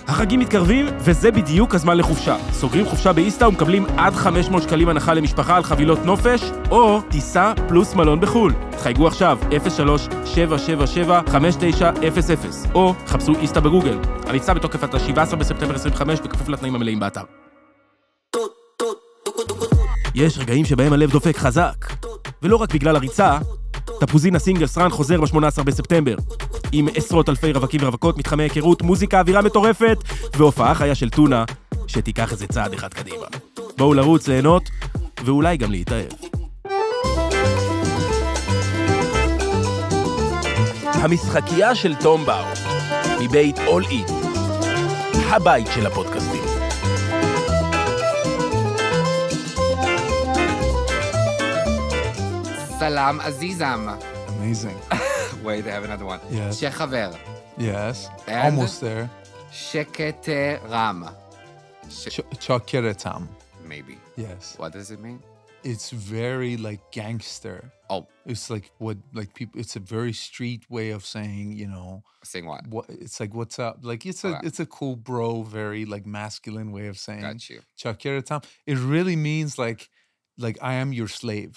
החגים מתקרבים, וזה בדיוק הזמן לחופשה. סוגרים חופשה באיסטה ומקבלים עד 500 שקלים הנחה למשפחה על חבילות נופש, או טיסה פלוס מלון בחול. תחייגו עכשיו 03-777-5900, או חפשו איסטה בגוגל. המבצע בתוקף עד 17 בספטמבר 25, בכפוף לתנאים המלאים באתר. יש רגעים שבהם הלב דופק חזק, ולא רק בגלל הריצה. תפוזין הסינגל סרן חוזר ב-18 בספטמבר, עם עשרות אלפי רווקים ורווקות, מתחמי היכרות, מוזיקה, אווירה מטורפת, והופעה חיה של טונה, שתיקח איזה צעד אחד קדימה. בואו לרוץ, ליהנות, ואולי גם להתאהב. המשחקיה של לטום באום, מבית אול אין, הבית של הפודקאסטים. Salam Azizam. Amazing. Wait, I have another one. Yes. Shechaver. Yes. And? Almost there. Sheket Ram. Chakiratam. Maybe. Yes. What does it mean? It's very like gangster. Oh. It's like what like people it's a very street way of saying, you know. Saying what? It's like what's up? Like it's a cool bro, very like masculine way of saying. Got you. Chakiratam. It really means like I am your slave.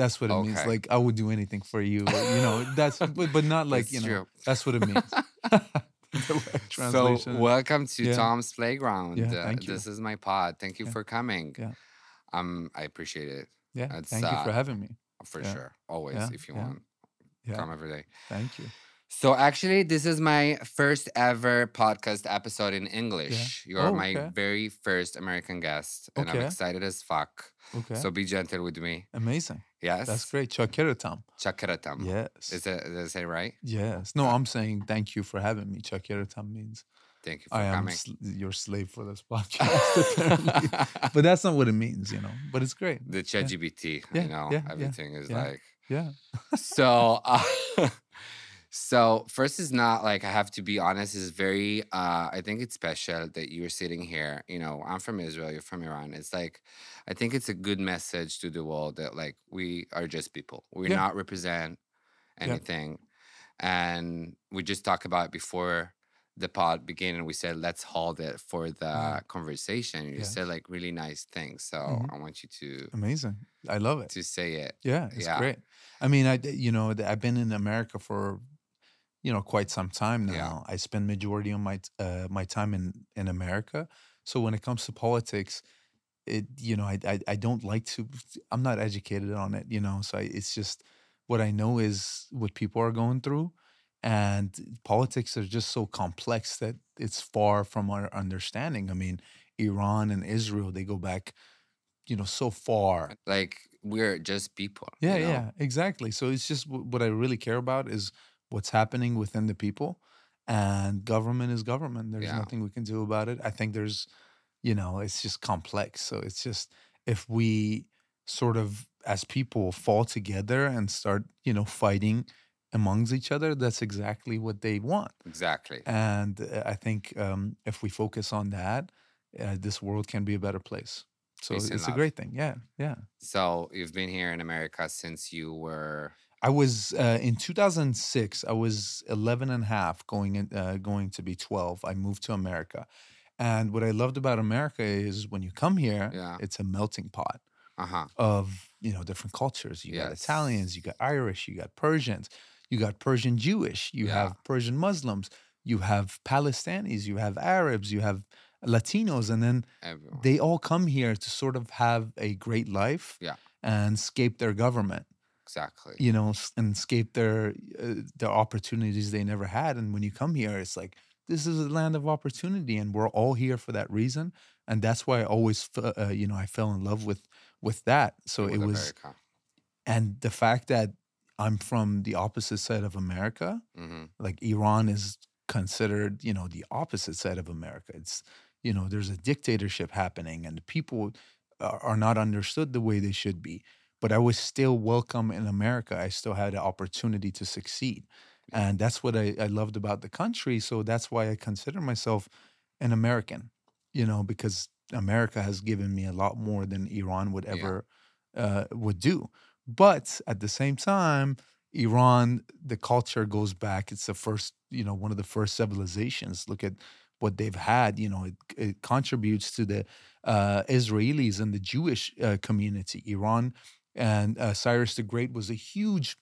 That's what it means. Like, I would do anything for you. You know, that's, but not like, that's you know, true. That's what it means. So, welcome to Tom's Playground. Yeah, thank you. This is my pod. Thank you for coming. Yeah. I appreciate it. Yeah, thank you for having me. For sure. Always, if you want. Come every day. Thank you. So actually, this is my first ever podcast episode in English. You're my very first American guest, and I'm excited as fuck. Okay. So be gentle with me. Amazing. Yes. That's great. Chakiratam. Chakiratam. Yes. Did I say right? Yes. No, I'm saying thank you for having me. Chakiratam means thank you for coming. I am your slave for this podcast, apparently. But that's not what it means, you know. But it's great. The ChatGPT, you know, everything is like. Yeah. So first is not like, I have to be honest, is very, I think it's special that you're sitting here. You know, I'm from Israel, you're from Iran. It's like, I think it's a good message to the world that like, we are just people. We're not represent anything. And we just talked about it before the pod began and we said, let's hold it for the conversation. You said like really nice things. So I want you to. Amazing. I love it. To say it. Yeah, it's great. I mean, I've been in America for, you know, quite some time now. Yeah. I spend majority of my time in America. So when it comes to politics, I don't like to. I'm not educated on it, you know. So it's just what I know is what people are going through, and politics are just so complex that it's far from our understanding. I mean, Iran and Israel, they go back, you know, so far. Like we're just people. Yeah, you know? Yeah, exactly. So it's just what I really care about is what's happening within the people, and government is government. There's nothing we can do about it. I think there's, you know, it's just complex. So it's just, if we sort of, as people, fall together and start, you know, fighting amongst each other, that's exactly what they want. Exactly. And I think if we focus on that, this world can be a better place. So it's a great thing. Yeah, yeah. So you've been here in America since you were... I was, in 2006, I was 11 and a half, going to be 12. I moved to America. And what I loved about America is when you come here, it's a melting pot of, you know, different cultures. You got Italians, you got Irish, you got Persians, you got Persian Jewish, you have Persian Muslims, you have Palestinians, you have Arabs, you have Latinos, and then they all come here to sort of have a great life and escape their government. Exactly. You know, and escape their opportunities they never had. And when you come here, it's like, this is a land of opportunity, and we're all here for that reason. And that's why I always, you know, I fell in love with that. So it was, America. And the fact that I'm from the opposite side of America, like Iran is considered, you know, the opposite side of America. It's, you know, there's a dictatorship happening, and the people are not understood the way they should be. But I was still welcome in America. I still had the opportunity to succeed. And that's what I loved about the country. So that's why I consider myself an American, you know, because America has given me a lot more than Iran would ever would do. But at the same time, Iran, the culture goes back. It's the first, you know, one of the first civilizations. Look at what they've had, it contributes to the Israelis and the Jewish community. Iran and Cyrus the Great was a huge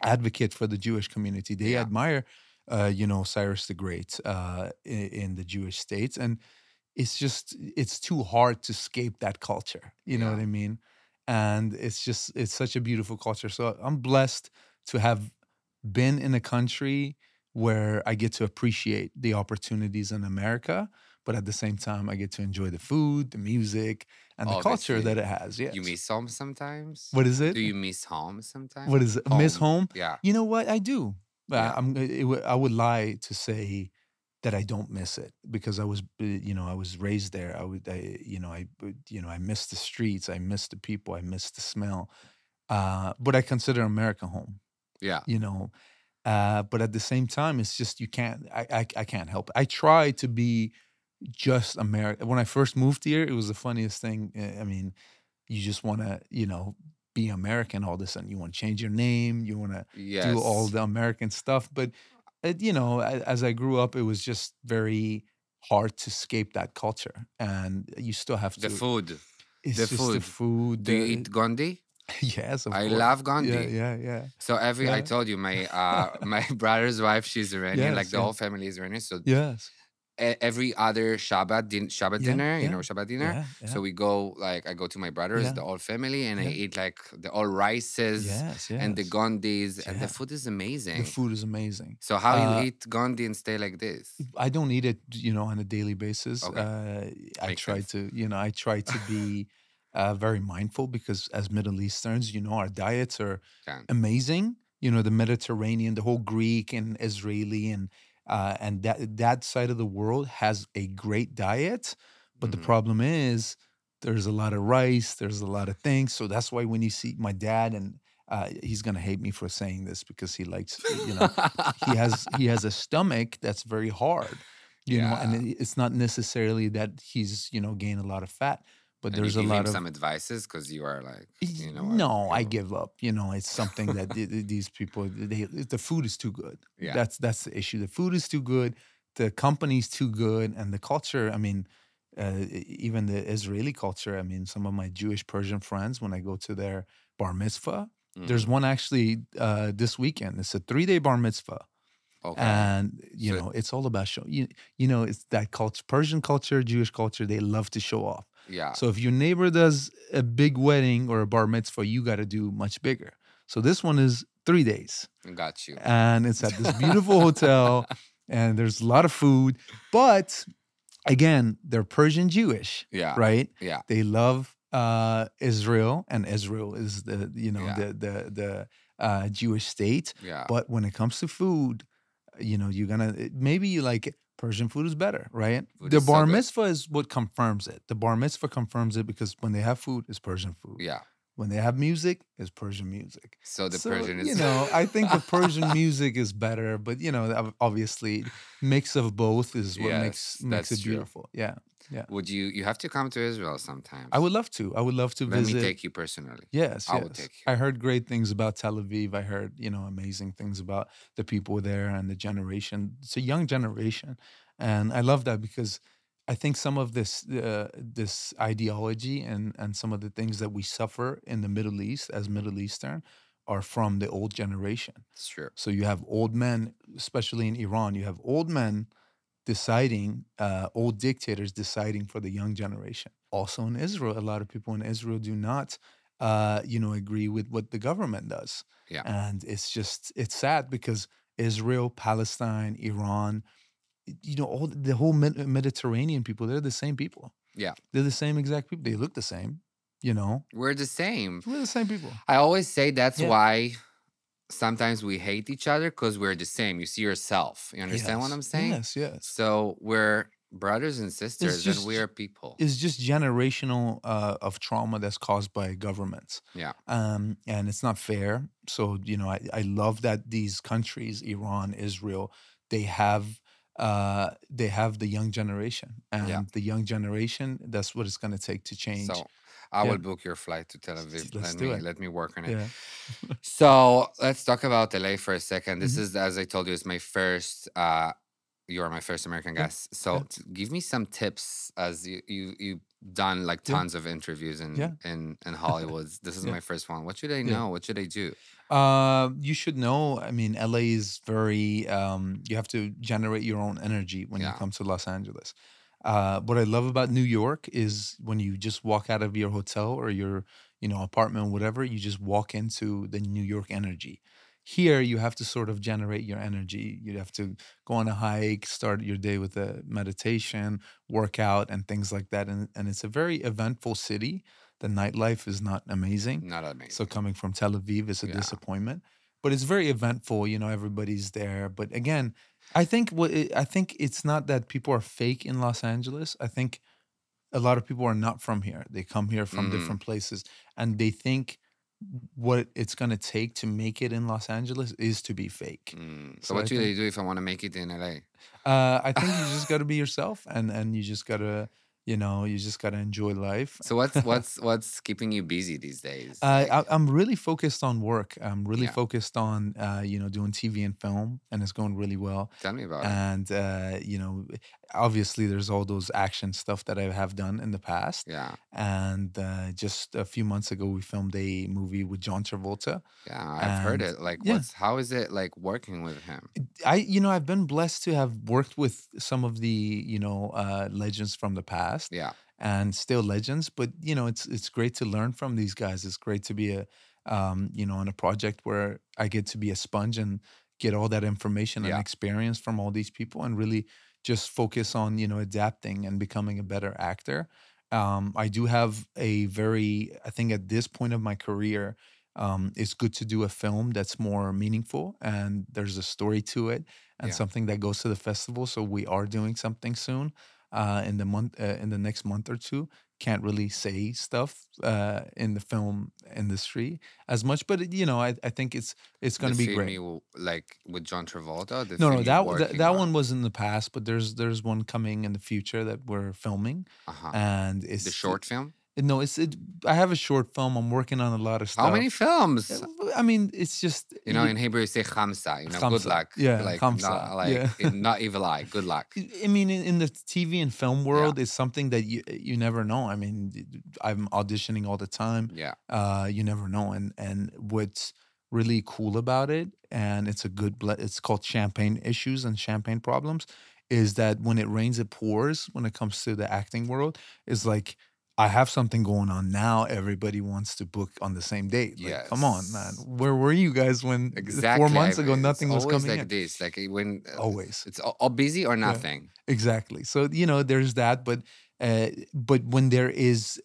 advocate for the Jewish community. They admire, Cyrus the Great in the Jewish states. And it's too hard to escape that culture. You know what I mean? And it's such a beautiful culture. So I'm blessed to have been in a country where I get to appreciate the opportunities in America, but at the same time, I get to enjoy the food, the music, and the culture that it has. Yes. You miss home sometimes? What is it? Do you miss home sometimes? What is it? Miss home? Yeah. You know what? I do. Yeah. I would lie to say that I don't miss it because I was raised there. I miss the streets. I miss the people. I miss the smell. But I consider America home. Yeah. But at the same time, it's just I can't help it. I try to be just American. When I first moved here, it was the funniest thing. I mean, you just want to, be American all of a sudden. You want to change your name. You want to do all the American stuff. But, as I grew up, it was just very hard to escape that culture. And you still have to. The food. It's the food. Do you eat gondi? Yes, of course. I love gondi. Yeah. So I told you, my my brother's wife, she's Iranian. Yes, the whole family is Iranian. So yes. Every other Shabbat dinner, Shabbat dinner. Yeah. So we go, I go to my brother's, the whole family, and I eat the all rices and the gondis, and the food is amazing. The food is amazing. So how you eat gondi and stay like this? I don't eat it, on a daily basis. Okay. I try to be very mindful because as Middle Easterns, our diets are amazing. The Mediterranean, the whole Greek and Israeli and that side of the world has a great diet, but the problem is there's a lot of rice, there's a lot of things. So that's why when you see my dad, and he's gonna hate me for saying this because he likes, he has a stomach that's very hard, and it's not necessarily that he's gained a lot of fat. But there's a lot of some advices because you are no, I give up. It's something that these people the food is too good. Yeah. That's the issue. The food is too good, the company's too good, and the culture. I mean, even the Israeli culture. I mean, some of my Jewish Persian friends, when I go to their bar mitzvah, there's one actually this weekend. It's a 3-day bar mitzvah. Okay. And it's all about show. It's that culture, Persian culture, Jewish culture. They love to show off. Yeah. So if your neighbor does a big wedding or a bar mitzvah, you got to do much bigger. So this one is 3 days. Got you. And it's at this beautiful hotel, and there's a lot of food. But again, they're Persian Jewish. Yeah. Right. Yeah. They love Israel, and Israel is the Jewish state. Yeah. But when it comes to food, you're gonna maybe you like it. Persian food is better, right? The bar mitzvah is what confirms it. The bar mitzvah confirms it because when they have food, it's Persian food. Yeah. When they have music, it's Persian music. So Persian is... I think the Persian music is better, but, obviously, mix of both is what makes it beautiful. Yeah. Would you have to come to Israel sometime? I would love to. I would love to visit. Let me take you personally. Yes, I will take you. I heard great things about Tel Aviv. I heard, amazing things about the people there and the generation. It's a young generation. And I love that because I think some of this ideology and some of the things that we suffer in the Middle East as Middle Eastern are from the old generation. It's true. So you have old men, especially in Iran, you have old men deciding, old dictators deciding for the young generation. Also in Israel, a lot of people in Israel do not, agree with what the government does. Yeah. And it's sad because Israel, Palestine, Iran, the whole Mediterranean people, they're the same people. Yeah. They're the same exact people. They look the same, We're the same. We're the same people. I always say that's why sometimes we hate each other because we're the same. You see yourself. You understand what I'm saying? Yes. So we're brothers and sisters and we are people. It's just generational of trauma that's caused by governments. Yeah. And it's not fair. So, I love that these countries, Iran, Israel, they have the young generation. And the young generation, that's what it's going to take to change. So I will book your flight to Tel Aviv. Let me work on it. Yeah. So let's talk about LA for a second. This is, as I told you, it's my first you are my first American guest. So give me some tips, as you've done like tons of interviews in Hollywood. This is my first one. What should I know? What should I do? You should know. I mean, LA is very. You have to generate your own energy when you come to Los Angeles. What I love about New York is when you just walk out of your hotel or your apartment, whatever, you just walk into the New York energy. Here, you have to sort of generate your energy. You have to go on a hike, start your day with a meditation, workout, and things like that. And it's a very eventful city. The nightlife is not amazing. Not amazing. So coming from Tel Aviv is a disappointment. But it's very eventful. Everybody's there. But again, I think it's not that people are fake in Los Angeles. I think a lot of people are not from here. They come here from different places, and they think what it's going to take to make it in Los Angeles is to be fake. So what should I do if I want to make it in LA? I think you just got to be yourself, and you just got to, you just got to enjoy life. So what's keeping you busy these days? I'm really focused on work. I'm really focused on, doing TV and film, and it's going really well. Tell me about it. And, obviously there's all those action stuff that I have done in the past. Yeah. And just a few months ago, we filmed a movie with John Travolta. Yeah, I've heard it. Like, how is it like working with him? I've been blessed to have worked with some of the, legends from the past. Yeah. And still legends, but it's great to learn from these guys. It's great to be on a project where I get to be a sponge and get all that information and experience from all these people, and really just focus on adapting and becoming a better actor. I do have I think at this point of my career, it's good to do a film that's more meaningful and there's a story to it, and something that goes to the festival. So we are doing something soon. In the next month or two. Can't really say stuff in the film industry as much, but I think it's going to be great. Like with John Travolta? No, that one was in the past, but there's one coming in the future that we're filming, and it's the short film. No, I have a short film. I'm working on a lot of stuff. How many films? I mean, it's just... in Hebrew you say chamsa, good luck. Yeah, like, chamsa. Not evil eye, good luck. I mean, in the TV and film world, it's something that you never know. I mean, I'm auditioning all the time. Yeah. You never know. And what's really cool about it, and it's called Champagne Issues and Champagne Problems, is that when it rains, it pours when it comes to the acting world. It's like... I have something going on now. Everybody wants to book on the same date. Like, come on, man. Where were you guys when 4 months ago nothing was coming like in? This, like when always it's all busy or nothing. Yeah, exactly. So there's that, but when there is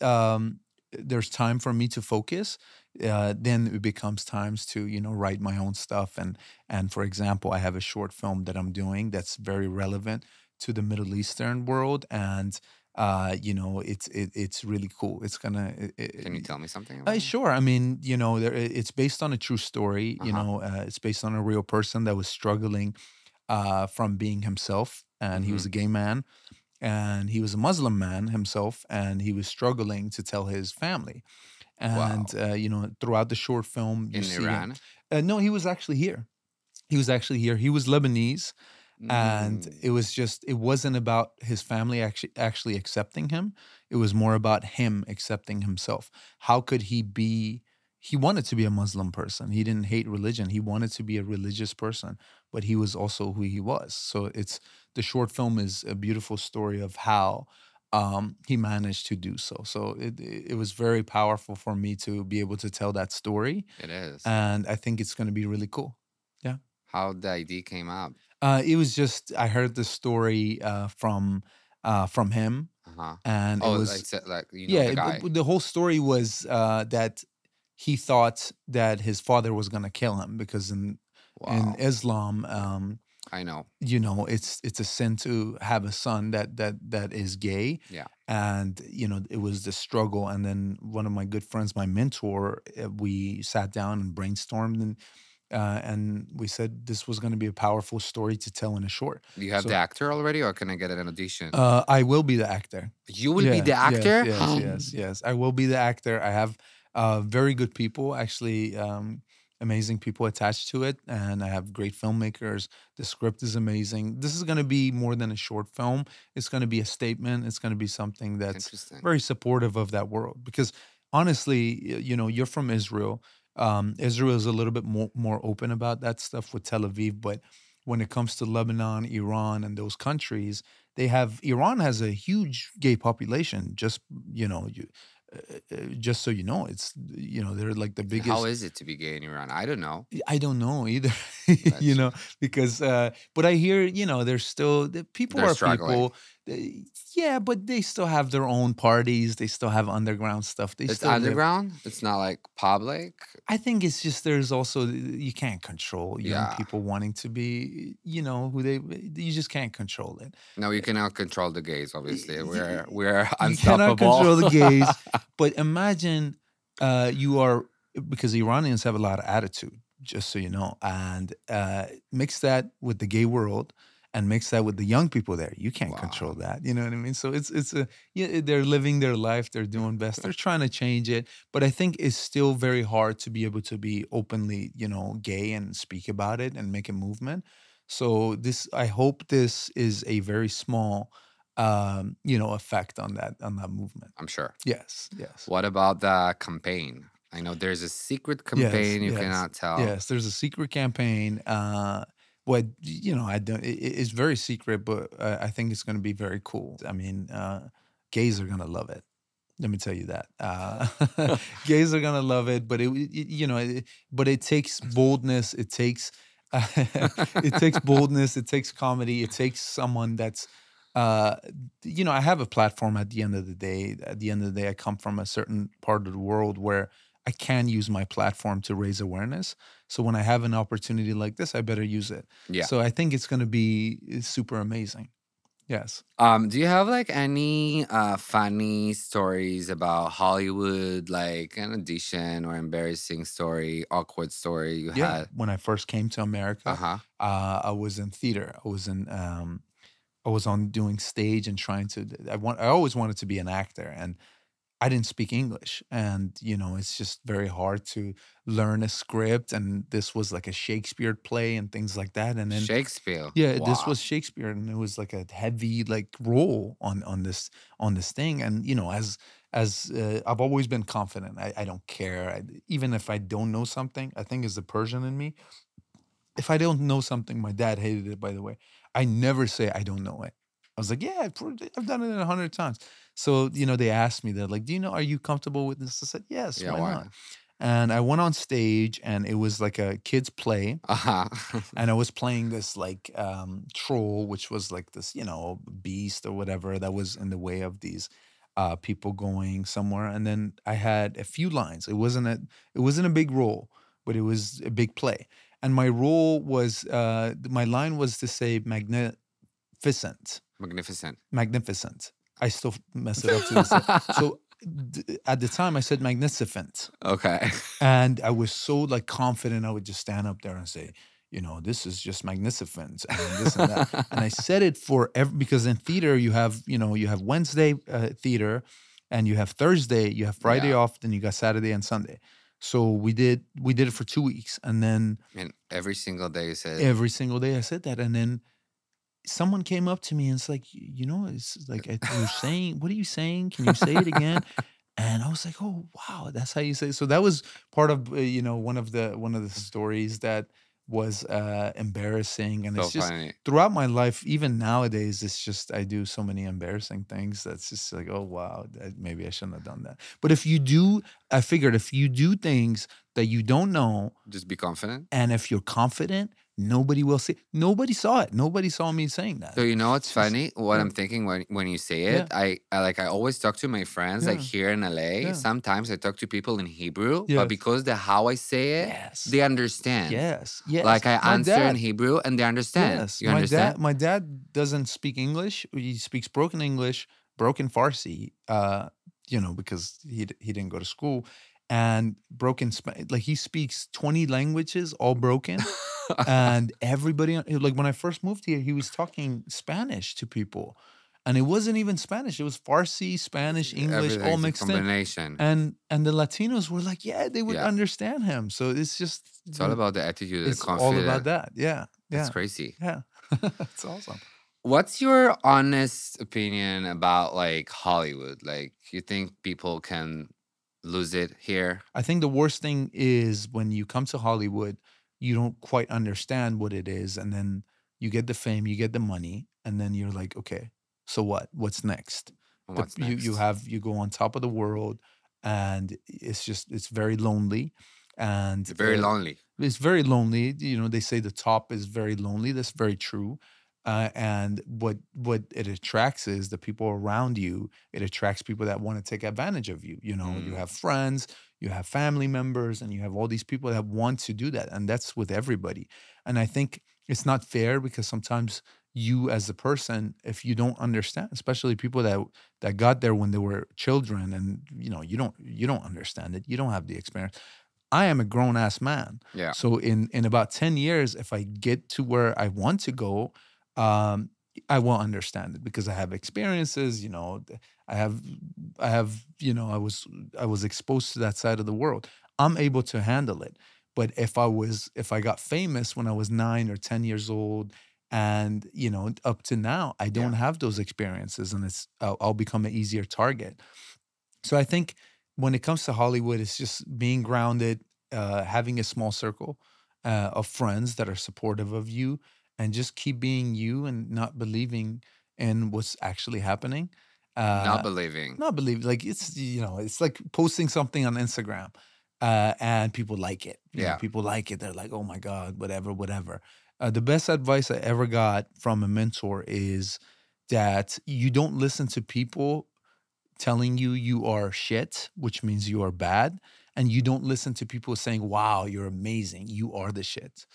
there's time for me to focus, then it becomes times to write my own stuff. And for example, I have a short film that I'm doing that's very relevant to the Middle Eastern world, and it's really cool. It's gonna. Can you tell me something about it? Sure. I mean, it's based on a true story. It's based on a real person that was struggling from being himself, and he was a gay man, and he was a Muslim man himself, and he was struggling to tell his family. And throughout the short film, you see Iran? No, he was actually here. He was Lebanese. And it wasn't about his family actually accepting him. It was more about him accepting himself. How could he wanted to be a Muslim person. He didn't hate religion. He wanted to be a religious person, but he was also who he was. So the short film is a beautiful story of how he managed to do so. So it was very powerful for me to be able to tell that story. It is. And I think it's going to be really cool. Yeah. How the idea came up? It was just I heard the story from him, and it was the guy. The whole story was that he thought that his father was going to kill him because in Islam, I know, it's a sin to have a son that is gay. Yeah, and it was the struggle, and then one of my good friends, my mentor, we sat down and brainstormed and we said this was going to be a powerful story to tell in a short. Do you have the actor already, or can I get an audition? I will be the actor. You will be the actor? Yes. I will be the actor. I have very good people. Actually, amazing people attached to it, and I have great filmmakers. The script is amazing. This is going to be more than a short film. It's going to be a statement. It's going to be something that's Interesting. very supportive of that world. Because honestly, you're from Israel. Israel is a little bit more open about that stuff with Tel Aviv, but when it comes to Lebanon, Iran, and those countries, Iran has a huge gay population. Just so you know, they're like the biggest. How is it to be gay in Iran? I don't know. I don't know either, because, but I hear, there's still, people They're are struggling. people. Yeah, but they still have their own parties. They still have underground stuff. They It's still live- underground? It's not like public? I think it's just there's also, you can't control young Yeah. people wanting to be, you just can't control it. No, you cannot control the gays, obviously. We're You cannot unstoppable. control the gays. But imagine because Iranians have a lot of attitude, just so you know, and mix that with the gay world and mix that with the young people there. You can't Wow. control that. You know what I mean? So they're living their life. They're doing best. They're trying to change it. But I think it's still very hard to be able to be openly, gay and speak about it and make a movement. So I hope this is a very small effect on that movement. I'm sure. Yes. What about the campaign? I know there's a secret campaign you yes. cannot tell. Yes, there's a secret campaign. I don't. It's very secret, but I think it's going to be very cool. I mean, gays are going to love it. Let me tell you that. Gays are going to love it, but but it takes boldness. It takes it takes boldness. It takes comedy. It takes someone that's. I have a platform at the end of the day. At the end of the day, I come from a certain part of the world where I can use my platform to raise awareness. So when I have an opportunity like this, I better use it. Yeah. So I think it's going to be super amazing. Yes. Do you have like any funny stories about Hollywood, like an audition or embarrassing story, awkward story you had? When I first came to America, I was in theater. I was on doing stage and trying to. I always wanted to be an actor, and I didn't speak English, and it's just very hard to learn a script. And this was like a Shakespeare play and things like that. And then Shakespeare. yeah, Wow. this was Shakespeare, and it was like a heavy role on this thing. And as I've always been confident. I don't care, even if I don't know something. I think it's the Persian in me. If I don't know something, my dad hated it, by the way. I never say I don't know it. I was like, yeah, I've done it 100 times. So, they asked me, they're like, are you comfortable with this? I said, yes, Yeah, why why? not? And I went on stage, and it was like a kid's play. And I was playing this troll, which was like this, beast or whatever that was in the way of these people going somewhere. And then I had a few lines. It wasn't a big role, but it was a big play. And my role was, my line was to say magnificent. Magnificent. I still mess it up to this day. So at the time I said magnificent. Okay. And I was so confident I would just stand up there and say, this is just magnificent and this and that. And I said it because in theater you have Wednesday theater, and you have Thursday, you have Friday off, then you got Saturday and Sunday. So we did it for 2 weeks, and then every single day you said. Every single day I said that, and then someone came up to me and it's like, it's like you're saying, what are you saying? Can you say it again? And I was like, oh wow, that's how you say it. So that was part of one of the stories that was embarrassing, and So it's just funny. throughout my life, even nowadays, it's just I do so many embarrassing things that's just like, oh wow, maybe I shouldn't have done that. But I figured if you do things that you don't know, Just be confident. and if you're confident, nobody will see. Nobody saw it. Nobody saw me saying that. So what's funny? What I'm thinking when you say it, I always talk to my friends like here in LA. Yeah. Sometimes I talk to people in Hebrew, Yes. but because how I say it, Yes. they understand. Yes. Like I My answer in dad- Hebrew and they understand. Yes. You understand? My dad doesn't speak English. He speaks broken English, broken Farsi, because he didn't go to school, and broken he speaks 20 languages, all broken. And everybody, when I first moved here, he was talking Spanish to people. And it wasn't even Spanish. It was Farsi, Spanish, English, all mixed in. Combination. And the Latinos were like, yeah, they would Yeah. understand him. So it's just... It's all about the attitude and It's confidence. all about that. Yeah. That's Yeah. crazy. Yeah. It's awesome. What's your honest opinion about like Hollywood? Like, you think people can lose it here? I think the worst thing is when you come to Hollywood, you don't quite understand what it is. And then you get the fame, you get the money, and then you're like, okay, so what? What's next? What's next? You go on top of the world, and it's very lonely. And Very lonely. It's very lonely. You know, they say the top is very lonely. That's very true. And what it attracts is the people around you. It attracts people that want to take advantage of you. You know, you have friends, you have family members, and you have all these people that want to do that. And that's with everybody. And I think it's not fair because sometimes you as a person, if you don't understand, especially people that got there when they were children, and you know, you don't understand it. You don't have the experience. I am a grown-ass man. Yeah. So in about 10 years, if I get to where I want to go, I will understand it because I have experiences, you know, I have, you know, I was exposed to that side of the world. I'm able to handle it. But if I got famous when I was 9 or 10 years old, and, you know, up to now, I don't have those experiences, and I'll become an easier target. So I think when it comes to Hollywood, it's just being grounded, having a small circle of friends that are supportive of you, and just keep being you and not believing in what's actually happening. Not believing. Like it's, you know, it's like posting something on Instagram and people like it. You know, people like it. They're like, oh my God, whatever. The best advice I ever got from a mentor is that you don't listen to people telling you are shit, which means you are bad. And you don't listen to people saying, wow, you're amazing. You are the shit.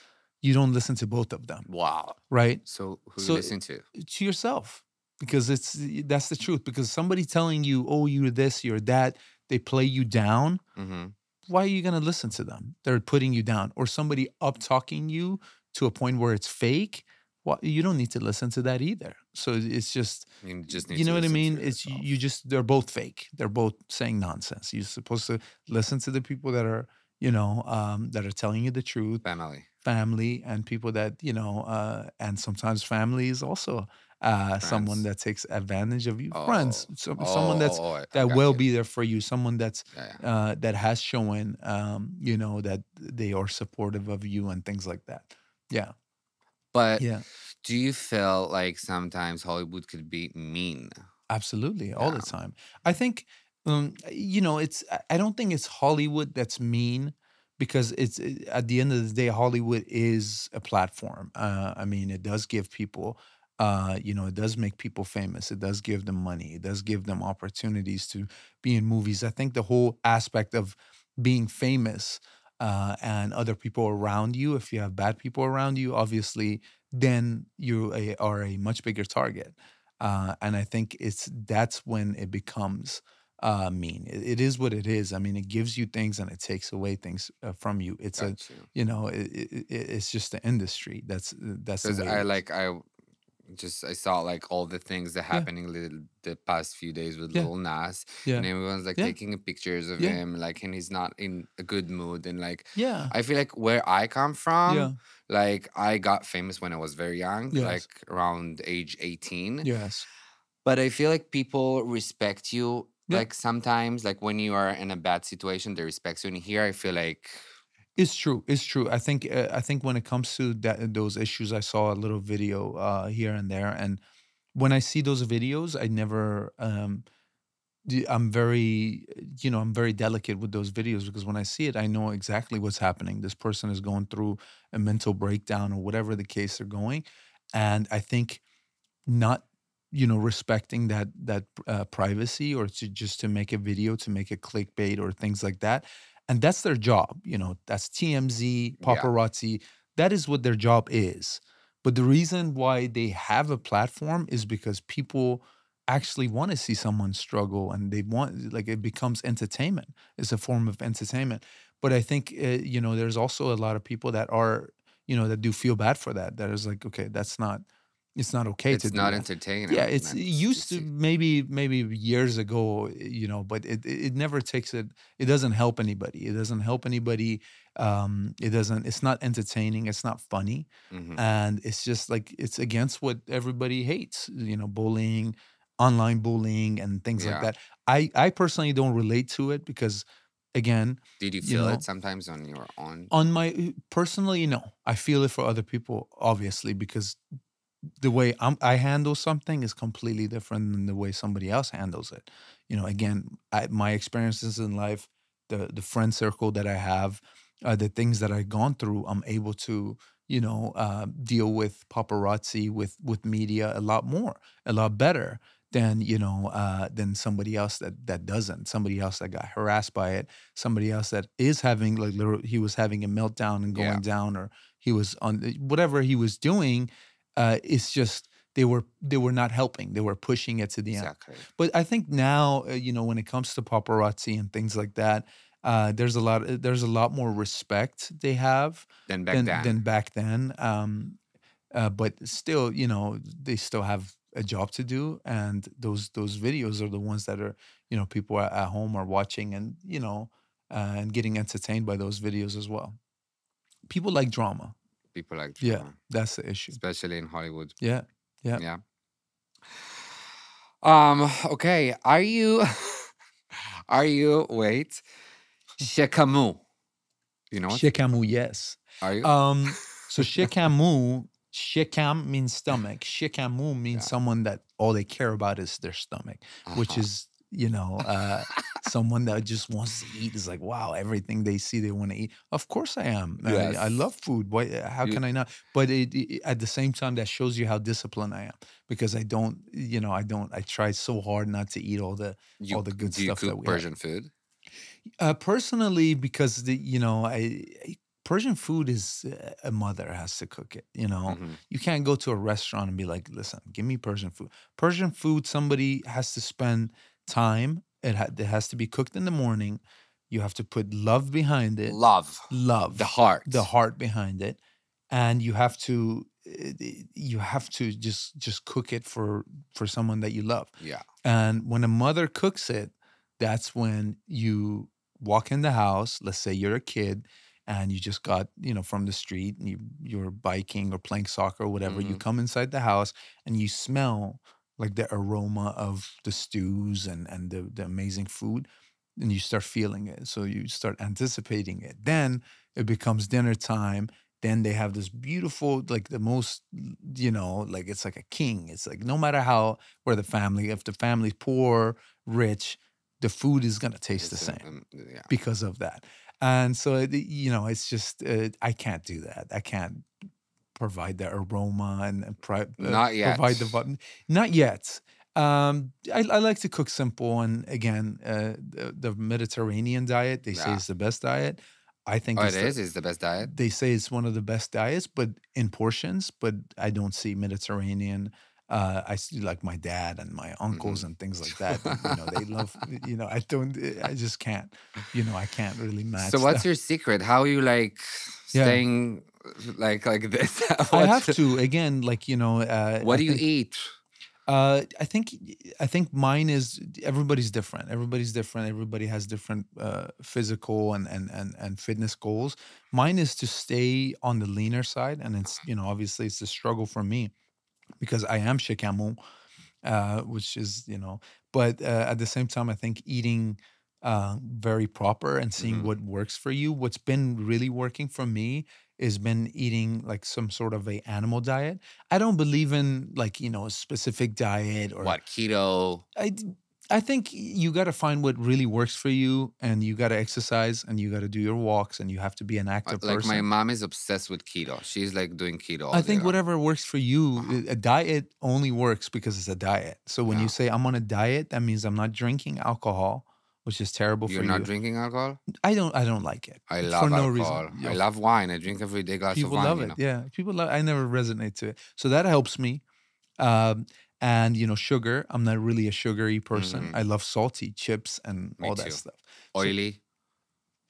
You don't listen to both of them. Wow. Right? So who you listen to? To yourself. Because that's the truth. Because somebody telling you, oh, you're this, you're that, they play you down. Mm-hmm. Why are you going to listen to them? They're putting you down. Or somebody up-talking you to a point where it's fake. Well, you don't need to listen to that either. So it's just, you just need you know to what I listen mean? to It's yourself. they're both fake. They're both saying nonsense. You're supposed to listen to the people that are, you know, that are telling you the truth. Family and people that, you know, and sometimes family is also someone that takes advantage of you. Friends, someone that will be there for you. Someone that's that has shown, you know, that they are supportive of you and things like that. Yeah. But do you feel like sometimes Hollywood could be mean? Absolutely, all the time. I think, you know, I don't think it's Hollywood that's mean, because it's at the end of the day, Hollywood is a platform. I mean, it does give people, you know, it does make people famous. It does give them money. It does give them opportunities to be in movies. I think the whole aspect of being famous and other people around you, if you have bad people around you, obviously, then you are a much bigger target. And I think that's when it becomes mean. It is what it is. I mean, it gives you things and it takes away things from you. It's you know, it's just the industry. That's the way I saw like all the things that happening the past few days with Lil Nas, and everyone's like taking pictures of him, like, and he's not in a good mood, and like, I feel like where I come from, like, I got famous when I was very young, like around age 18. Yes, but I feel like people respect you. Like sometimes, like when you are in a bad situation, they respect you. And here, I feel like it's true. It's true. I think when it comes to those issues, I saw a little video here and there, and when I see those videos, I never. I'm very, you know, I'm very delicate with those videos, because when I see it, I know exactly what's happening. This person is going through a mental breakdown or whatever the case they're going, and I think not, you know, respecting that privacy, or to make a video, to make a clickbait or things like that. And that's their job, you know, that's TMZ, paparazzi. That is what their job is. But the reason why they have a platform is because people actually want to see someone struggle, and they want, like, it becomes entertainment. It's a form of entertainment. But I think, you know, there's also a lot of people that are, you know, that do feel bad for that. That is like, okay, that's not It's not okay to It's do not that. entertaining. Yeah, it used to see. maybe years ago, but it never takes it. It doesn't help anybody. It doesn't help anybody. It's not entertaining. It's not funny, and it's just like it's against what everybody hates. Bullying, online bullying, and things like Yeah. that. I personally don't relate to it because, again, Did you you feel know, it sometimes on your own? on my personally, no, I feel it for other people, obviously, because the way I handle something is completely different than the way somebody else handles it. Again, my experiences in life, the friend circle that I have, the things that I've gone through, I'm able to, deal with paparazzi, with media a lot better than somebody else that doesn't. Somebody else that got harassed by it. Somebody else that is having he was having a meltdown and going down, or he was on whatever he was doing. It's just they were not helping. They were pushing it to the end. Exactly. But I think now, when it comes to paparazzi and things like that, there's a lot more respect they have Than back then. But still, they still have a job to do, and those videos are the ones that are, people at home are watching, and and getting entertained by those videos as well. People like drama. People like Yeah, drama, that's the issue. especially in Hollywood. Yeah. Yeah. Okay. Are you wait, Shekamu? You know what? Shekamu, yes. Are you? So shekamu, shekam means stomach. Shekamu means someone that all they care about is their stomach, which is, someone that just wants to eat. Is like, wow, everything they see, they want to eat. Of course I am. Yes. I love food. How can I not? But at the same time, that shows you how disciplined I am, because I don't, I try so hard not to eat all the good Do you stuff that cook we Persian food? personally, because Persian food is a mother has to cook it. You can't go to a restaurant and be like, listen, give me Persian food. Persian food, somebody has to spend time. It has to be cooked in the morning. You have to put love behind it. Love. The heart behind it, and you have to just cook it for someone that you love. Yeah. And when a mother cooks it, that's when you walk in the house. Let's say you're a kid and you just got, from the street, and you're biking or playing soccer or whatever. You come inside the house and you smell like the aroma of the stews and the amazing food, and you start feeling it. So you start anticipating it. Then it becomes dinner time. Then they have this beautiful, like the most, like it's like a king. It's like no matter if the family's poor, rich, the food is going to taste the same because of that. And so, it's just, I can't do that. I can't provide the aroma and Not yet. provide the not yet. I like to cook simple, and again, the Mediterranean diet, they say is the best diet. I think it's the best diet. They say it's one of the best diets, but in portions. But I don't see Mediterranean. I see like my dad and my uncles and things like that. They love. I don't. I just can't. I can't really match. So what's your secret? How are you staying like this? I have to again, what do you eat? I think mine is everybody's different. Everybody has different physical and fitness goals. Mine is to stay on the leaner side, and it's obviously it's a struggle for me because I am shekamu, which is but at the same time I think eating very proper and seeing what works for you. What's been really working for me has been eating like some sort of a animal diet. I don't believe in a specific diet or what, keto. I think you got to find what really works for you, and you got to exercise, and you got to do your walks, and you have to be an active person. My mom is obsessed with keto. She's doing keto all I think day whatever works for you, a diet only works because it's a diet. So when you say I'm on a diet, that means I'm not drinking alcohol, which is terrible for you. You're not drinking alcohol? I don't like it. I love for alcohol. No reason. I love wine. I drink every day glass of wine. People love it. Yeah. People love it. I never resonate to it. So that helps me. And sugar. I'm not really a sugary person. I love salty chips and all that stuff. Oily?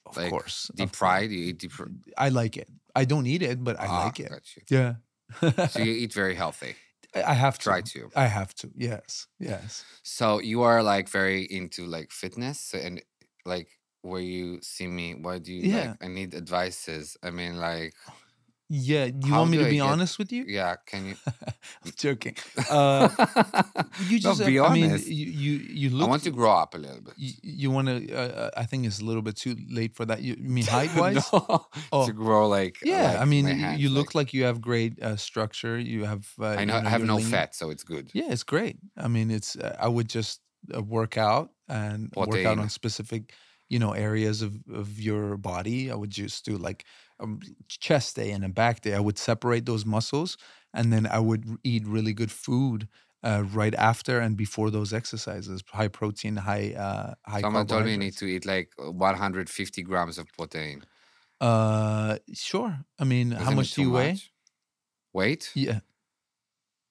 Of course. Deep fried? You eat deep fried? I like it. I don't eat it, but I like it. Got you. Yeah. So you eat very healthy. I have to. Try to. I have to. Yes. Yes. So you are like very into like fitness and like where you see me, what do you like? I need advices. I mean, like, yeah. Do you want me to be honest with you? Yeah. Can you? I'm joking. You just be honest. I mean, you look. I want to grow up a little bit. You want to? I think it's a little bit too late for that. You mean height wise? No, to grow like. Yeah, like I mean, my hands, you look like you have great structure. You have. I know. I have no fat, so it's good. Yeah, it's great. I mean, it's. I would just work out and work out on specific, areas of your body. I would just do like a chest day and a back day. I would separate those muscles, and then I would eat really good food right after and before those exercises. High protein, high Someone told me you need to eat like 150 grams of protein. Sure. I mean, Isn't how much do you weigh? Weight? Yeah.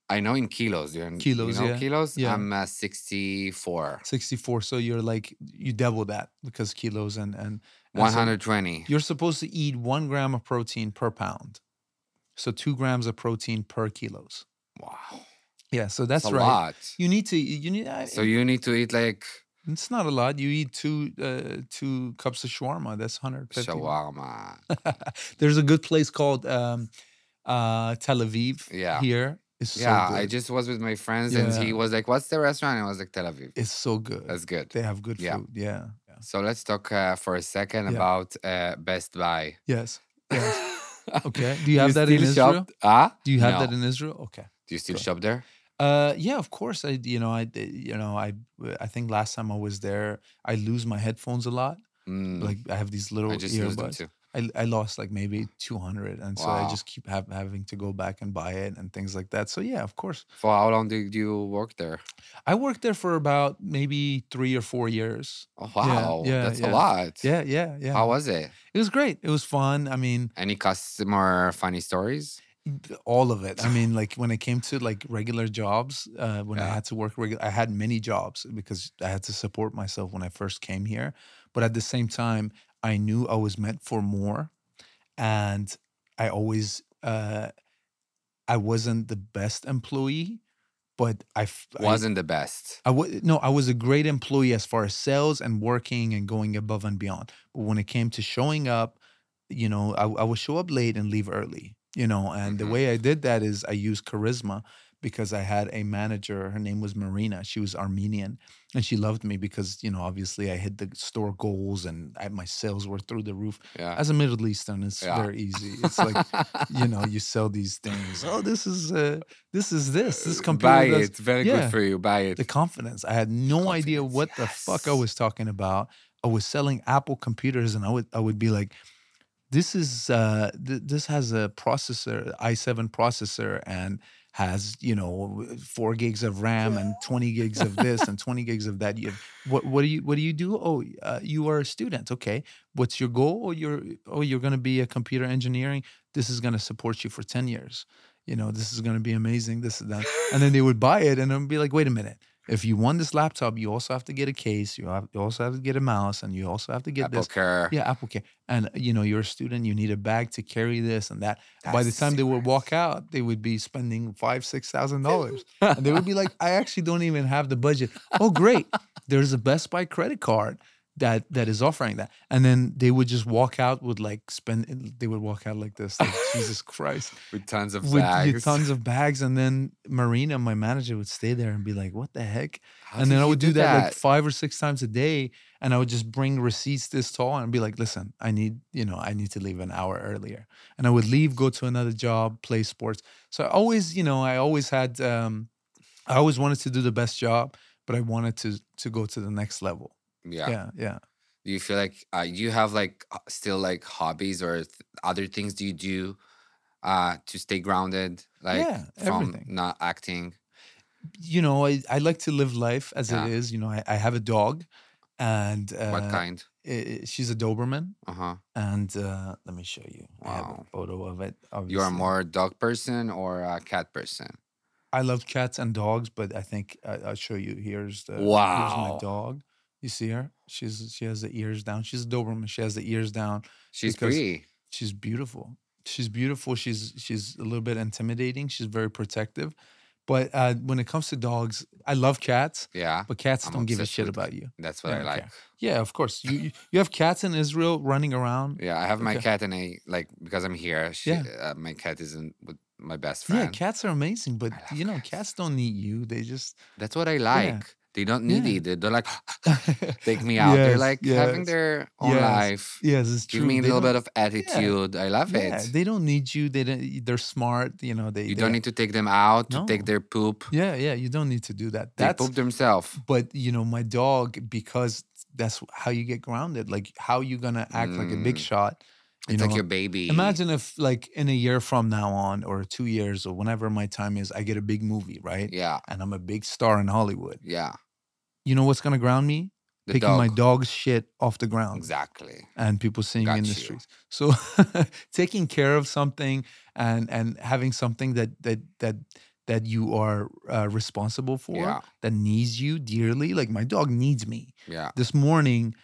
I know in kilos. Kilos, you know yeah. kilos? Yeah. I'm 64. 64. So you're like, you double that because kilos and 120. So you're supposed to eat 1 gram of protein per pound. So 2 grams of protein per kilos. Wow. Yeah, so that's a right. lot. You need. So you need to eat like. It's not a lot. You eat two cups of shawarma. That's 150. Shawarma. There's a good place called Tel Aviv. Yeah. Here. It's so good. I just was with my friends and he was like, "What's the restaurant?" And I was like, "Tel Aviv." It's so good. That's good. They have good food. Yeah. So let's talk for a second about Best Buy. Yes. Okay. Do you have that in Israel? Do you have that in Israel? Okay. Do you still shop there? Yeah, of course. I think last time I was there, I lose my headphones a lot. Like I have these little earbuds. I lost like maybe 200, and so I just keep having to go back and buy it and things like that. So yeah, of course. For how long did you work there? I worked there for about maybe 3 or 4 years. Oh wow, that's a lot. Yeah. How was it? It was great. It was fun. I mean, any customer funny stories? All of it. I mean, like when it came to like regular jobs, when I had to work I had many jobs because I had to support myself when I first came here. But at the same time, I knew I was meant for more, and I always I wasn't the best employee, but I wasn't the best. I was a great employee as far as sales and working and going above and beyond. But when it came to showing up, I would show up late and leave early. And the way I did that is I used charisma because I had a manager. Her name was Marina. She was Armenian, and she loved me because, obviously I hit the store goals and my sales were through the roof. Yeah. As a Middle Eastern, it's very easy. It's like, you sell these things. Oh, this computer. Buy it. Very good for you. Buy it. The confidence. I had no idea what the fuck I was talking about. I was selling Apple computers, and I would be like, this has a processor, i7 processor, and has 4 gigs of RAM and 20 gigs of this and 20 gigs of that. What do you do? Oh, you are a student. Okay, what's your goal? Oh, you're going to be a computer engineering. This is going to support you for 10 years. This is going to be amazing. This and that. And then they would buy it, and I'd be like, wait a minute. If you want this laptop, you also have to get a case. You also have to get a mouse, and you also have to get Apple Care. Yeah, Apple Care. And you're a student. You need a bag to carry this and that. By the time they would walk out, they would be spending $5,000-$6,000, and they would be like, "I actually don't even have the budget." Oh, great! There's a Best Buy credit card that is offering that, and then they would just walk out with they would walk out like this, like, Jesus Christ, with tons of bags. With tons of bags, and then Marina, my manager, would stay there and be like, "What the heck?" How and then I would do that like 5 or 6 times a day, and I would just bring receipts this tall and be like, "Listen, I need to leave an hour earlier," and I would leave, go to another job, play sports. So I always had, I always wanted to do the best job, but I wanted to go to the next level. Yeah. Do you feel like you have like still like hobbies or other things do you do to stay grounded, like from everything. Not acting? I like to live life as it is. I have a dog, and what kind? She's a Doberman. And let me show you. Wow. I have a photo of it. Obviously. You are more a dog person or a cat person? I love cats and dogs, but I think I'll show you. Here's my dog. You see her? She has the ears down. She's a Doberman. She has the ears down. She's pretty. She's beautiful. She's beautiful. She's a little bit intimidating. She's very protective, But when it comes to dogs, I love cats. Yeah. But cats I'm don't give a obsessed shit with- about you. That's what They I don't like. care. Yeah, of course. You have cats in Israel running around. Yeah, I have my Okay. cat and because I'm here, my cat isn't with my best friend. Yeah, cats are amazing, but I love cats. cats don't need you. They just That's what I like. They don't need Yeah. it. They're like, take me out. They're Yes, like having yes, their own yes, life. Yes, it's Give true. me a They little don't- bit of attitude. I love Yeah, it. they don't need you. They're smart. You know, You don't need to take them out to No. take their poop. Yeah, you don't need to do that. They poop themselves. But my dog, because that's how you get grounded. Like, how you gonna act like a big shot? It's like your baby. Imagine if, like, in a year from now on, or 2 years, or whenever my time is, I get a big movie, right? Yeah. And I'm a big star in Hollywood. Yeah. You know what's gonna ground me? The Picking dog. my dog's shit off the ground. Exactly. And people seeing Got in the you. streets. So taking care of something and having something that you are responsible for, Yeah. that needs you dearly. Like, my dog needs me. Yeah. This morning,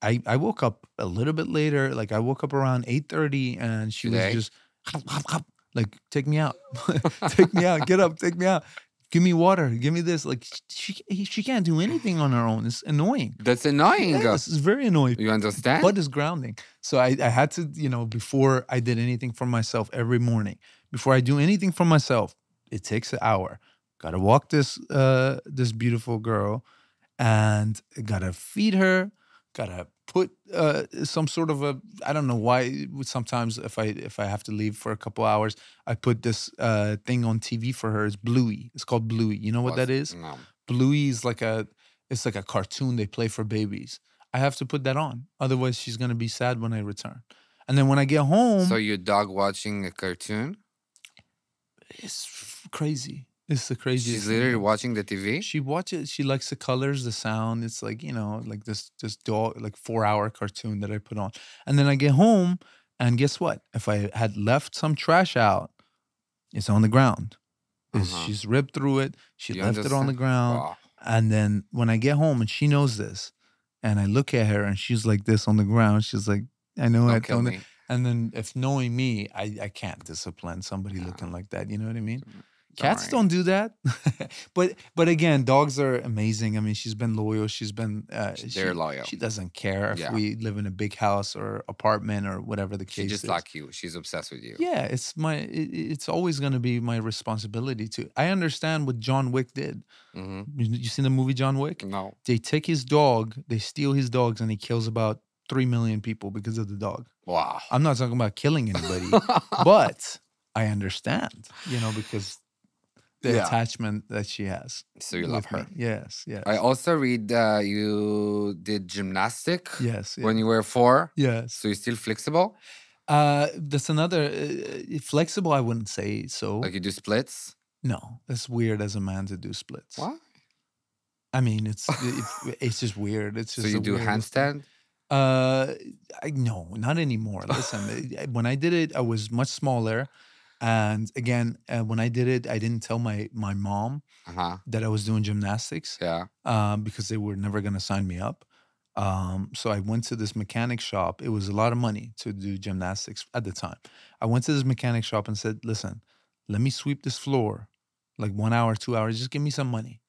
I woke up a little bit later. Like, I woke up around 8:30, and she Today? was just like, take me out, take me out, get up, take me out. Give me water. Give me this. Like, she can't do anything on her own. It's annoying. That's annoying. Yes, it's very annoying. You understand? But it's grounding. So I had to, before I did anything for myself every morning, before I do anything for myself, it takes an hour. Gotta walk this beautiful girl, and gotta feed her. Gotta put some sort of I don't know why. Sometimes if I have to leave for a couple hours, I put this thing on TV for her. It's Bluey. It's called Bluey. You know what that is? No. Bluey is like it's like a cartoon they play for babies. I have to put that on. Otherwise, she's gonna be sad when I return. And then when I get home, So your dog watching a cartoon? it's crazy. It's the craziest. She's thing. literally watching the TV? She watches. She likes the colors, the sound. It's like, like this dog, like 4-hour cartoon that I put on. And then I get home, and guess what? If I had left some trash out, it's on the ground. She's ripped through it. She You left it on the understand? ground. Wow. And then when I get home, and she knows this, and I look at her, and she's like this on the ground. She's like, I know I Don't kill told me. And then, if knowing me, I can't discipline somebody looking like that. You know what I mean? Don't Cats worry. don't do that. but again, dogs are amazing. I mean, she's been loyal. She's been They're loyal. She doesn't care if Yeah. we live in a big house or apartment or whatever the She case just is. like you. She's obsessed with you. Yeah, it's always going to be my responsibility to. I understand what John Wick did. Mm-hmm. You seen the movie John Wick? No. They take his dog, they steal his dogs, and he kills about 3 million people because of the dog. Wow. I'm not talking about killing anybody, but I understand, because the Yeah. attachment that she has. So you love with me. her. Yes, yes. I also read you did gymnastic Yes, when you were 4. yes. So you're still flexible? That's another flexible. I wouldn't say so. Like you do splits? No, it's weird as a man to do splits. What? I mean, it's just weird. It's just So you a do weirdest thing. handstand? No, not anymore. Listen, when I did it, I was much smaller, and again, when I did it, I didn't tell my mom Uh-huh. that I was doing gymnastics. Yeah. Because they were never gonna sign me up. So I went to this mechanic shop. It was a lot of money to do gymnastics at the time. I went to this mechanic shop and said, "Listen, let me sweep this floor, like 1 hour, 2 hours. Just give me some money."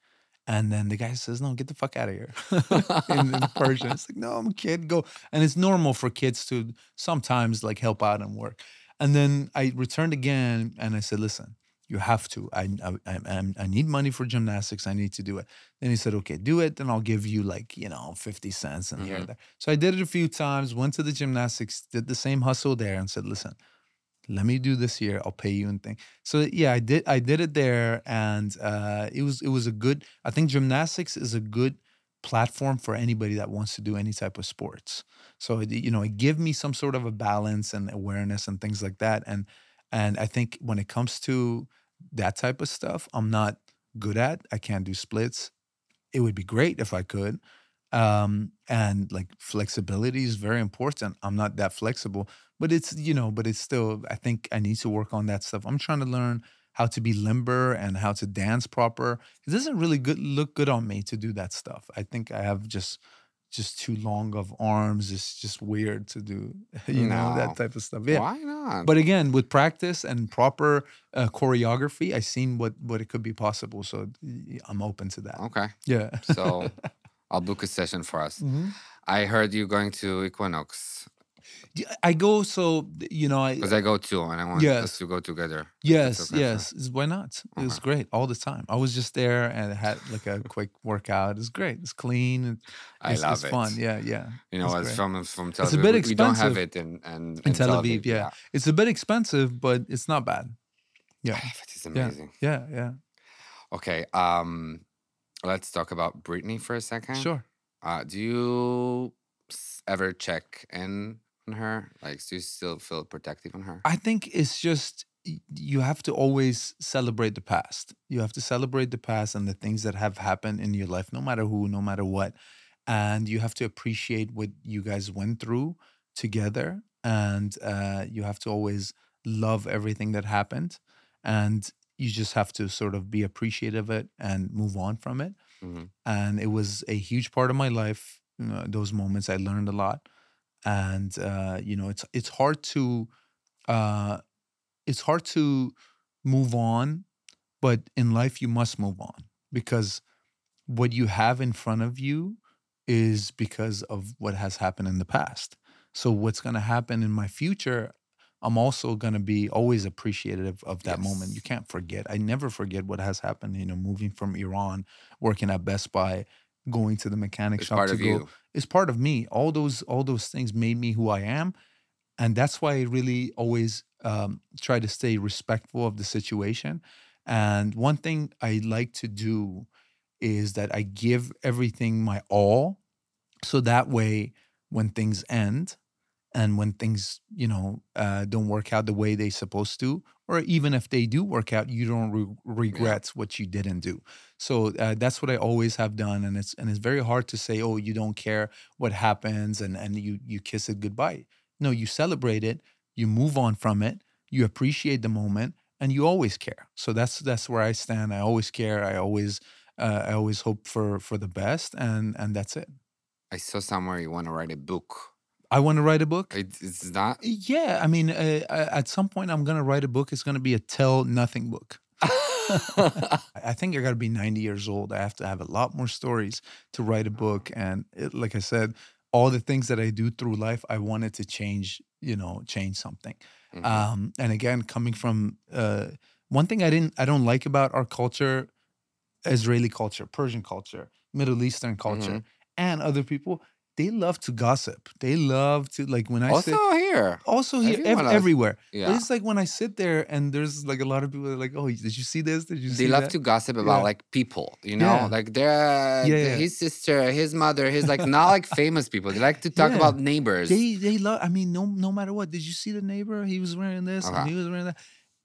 And then the guy says, "No, get the fuck out of here." in Persian, it's like, "No, I'm a kid. Go." And it's normal for kids to sometimes like help out and work. And then I returned again, and I said, "Listen, you have to. I need money for gymnastics. I need to do it." Then he said, "Okay, do it. Then I'll give you 50 cents and here and there." So I did it a few times. Went to the gymnastics, did the same hustle there, and said, "Listen, let me do this here. I'll pay you and thing." So yeah, I did it there, and it was a good. I think gymnastics is a good platform for anybody that wants to do any type of sports. So it gave me some sort of a balance and awareness and things like that. And I think when it comes to that type of stuff, I'm not good at. I can't do splits. It would be great if I could. And like flexibility is very important. I'm not that flexible, but it's still, I think I need to work on that stuff. I'm trying to learn how to be limber and how to dance proper. It doesn't really look good on me to do that stuff. I think I have just just too long of arms. It's just weird to do, you know, that type of stuff. Yeah. Why not? But again, with practice and proper choreography, I've seen what it could be possible. So I'm open to that. Okay. Yeah. So I'll book a session for us. I heard you going to Equinox. I go, so, you know, Because I go too, and I want us to go together. Yes, yes. Why not? It was great all the time. I was just there and I had like a quick workout. It's great. It's clean. I love it. It's fun. Yeah, yeah. You know, it's from Tel Aviv. It's a bit expensive. We don't have it in Tel Aviv. Yeah. It's a bit expensive, but it's not bad. Yeah. It is amazing. Yeah, yeah. Okay. Let's talk about Britney for a second. Sure. Do you ever check in on her? Like, do you still feel protective on her? I think it's just, you have to always celebrate the past. You have to celebrate the past and the things that have happened in your life, no matter who, no matter what. And you have to appreciate what you guys went through together. And you have to always love everything that happened. And you just have to sort of be appreciative of it and move on from it. And it was a huge part of my life. You know, those moments, I learned a lot. And you know, it's hard to move on, but in life you must move on, because what you have in front of you is because of what has happened in the past. So what's going to happen in my future, I'm also going to be always appreciative of that moment. You can't forget. I never forget what has happened, you know, moving from Iran, working at Best Buy, going to the mechanic shop to go. It's part of me. All those things made me who I am. And that's why I really always try to stay respectful of the situation. And one thing I like to do is that I give everything my all. So that way, when things end, and when things, you know, don't work out the way they're supposed to, or even if they do work out, you don't regret what you didn't do. So that's what I always have done. And it's very hard to say, oh, you don't care what happens and you kiss it goodbye. No, you celebrate it, you move on from it, you appreciate the moment, and you always care. So that's where I stand. I always care. I always hope for the best, and that's it. I saw somewhere you want to write a book. I want to write a book. It's not? Yeah, I mean, at some point I'm going to write a book. It's going to be a tell nothing book. I think I got to be 90 years old. I have to have a lot more stories to write a book. And like I said, all the things that I do through life, I wanted to change, you know, change something. And again, coming from one thing I don't like about our culture, Israeli culture, Persian culture, Middle Eastern culture, and other people, they love to gossip. They love to, like, when I also here, everywhere. Yeah. But it's like when I sit there and there's like a lot of people that are like, oh, did you see this? Did you see that? They love to gossip about like people, you know, like his sister, his mother, his like not like famous people. They like to talk about neighbors. They love. I mean, no matter what. Did you see the neighbor? He was wearing this and he was wearing that.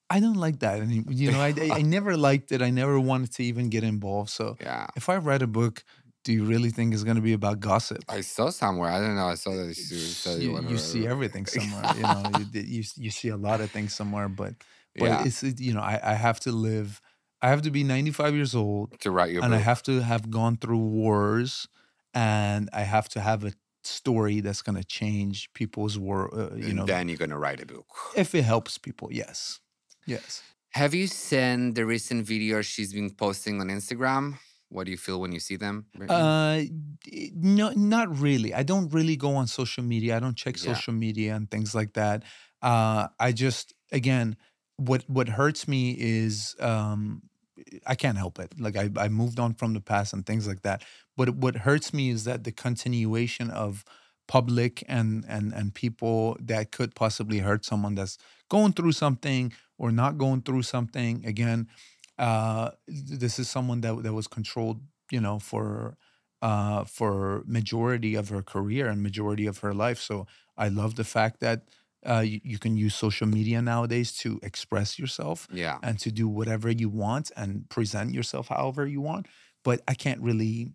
I don't like that. And you know, I never liked it. I never wanted to even get involved. So if I write a book, do you really think it's going to be about gossip? I saw somewhere. I don't know. I saw that you see everything somewhere. You know, you see a lot of things somewhere. But it's, you know, I have to live. I have to be 95 years old to write your book. And I have to have gone through wars, and I have to have a story that's going to change people's world. You know, then you're going to write a book if it helps people. Yes. Yes. Have you seen the recent videos she's been posting on Instagram? What do you feel when you see them? No, not really. I don't really go on social media. I don't check social media and things like that. I just, again, what hurts me is I can't help it. Like I moved on from the past and things like that. But what hurts me is that the continuation of public and people that could possibly hurt someone that's going through something or not going through something. Again, this is someone that was controlled, you know, for majority of her career and majority of her life. So I love the fact that you can use social media nowadays to express yourself and to do whatever you want and present yourself however you want. But I can't really,